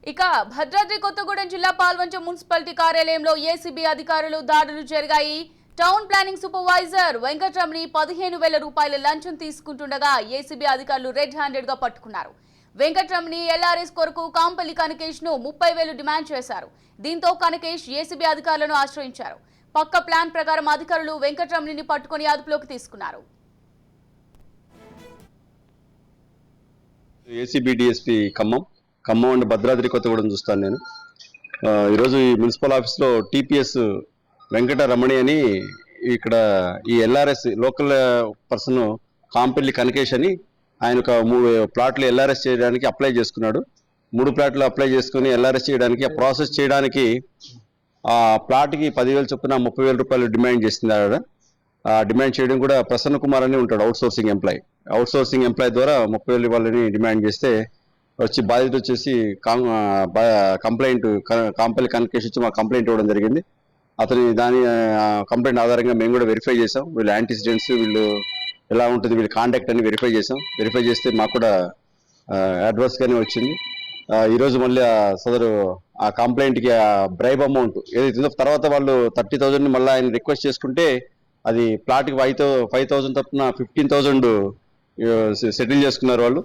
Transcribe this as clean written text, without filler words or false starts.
ఇక భద్రాద్రి కొత్తగూడెం జిల్లా పాల్వంచ మున్సిపాలిటీ కార్యాలయంలో ఏసీబీ అధికారులు దాడులు జరిగాయి. టౌన్ ప్లానింగ్ సూపర్వైజర్ వెంకట్రమణి 15,000 రూపాయల లంచం తీసుకుంటుండగా ఏసీబీ అధికారులు రెడ్ హ్యాండెడ్ గా పట్టుకున్నారు. వెంకట్రమణి ఎల్ఆర్ఎస్ కొరకు కాంపల్లి కనకేష్ ను 30,000 డిమాండ్ చేశారు. దీంతో కనకేష్ ఏసీబీ అధికారులను ఆశ్రయించారు. పక్క ప్లాన్ ప్రకారం అధికారులు వెంకట్రమణిని పట్టుకుని అదుపులోకి తీసుకున్నారు. ACB DSP Khammam and Bhadradri Kothagudem చూస్తాను నేను. ఈరోజు ఈ మున్సిపల్ ఆఫీస్లో టీపీఎస్ వెంకటరమణి అని ఇక్కడ ఈ LRS local person Kampalli Kanakesh అని ఆయన ఒక 3 ప్లాట్లు ఎల్ఆర్ఎస్ చేయడానికి అప్లై చేసుకున్నాడు. 3 ప్లాట్లు అప్లై చేసుకుని ఎల్ఆర్ఎస్ చేయడానికి ఆ ప్రాసెస్ చేయడానికి ఆ ప్లాట్కి 10,000 చొప్పున 30,000 రూపాయలు డిమాండ్ చేస్తుంది. ఆవిడ డిమాండ్ చేయడం కూడా ప్రసన్న కుమార్ అని ఉంటాడు, అవుట్ సోర్సింగ్ ఎంప్లాయ్ ద్వారా 30,000 ఇవ్వాలని డిమాండ్ చేస్తే వచ్చి బాధితుడు వచ్చేసి కంప్లైంట్ కాంపల్లి కనకేష్ వచ్చి మా కంప్లైంట్ ఇవ్వడం జరిగింది. అతని దాని కంప్లైంట్ ఆధారంగా మేము కూడా వెరిఫై చేసాం. వీళ్ళు యాంటిసిడెంట్స్, వీళ్ళు ఎలా ఉంటుంది, వీళ్ళు కాంటాక్ట్ అని వెరిఫై చేసాం. వెరిఫై చేస్తే మాకు కూడా అడ్వర్స్గానే వచ్చింది. ఈరోజు మళ్ళీ సదరు ఆ కంప్లైంట్కి బ్రైబ్ అమౌంట్ ఏదైతుందో తర్వాత వాళ్ళు 30,000 మళ్ళీ ఆయన రిక్వెస్ట్ చేసుకుంటే అది ప్లాట్కి 5,000 తప్పున 15,000 సెటిల్ చేసుకున్నారు వాళ్ళు.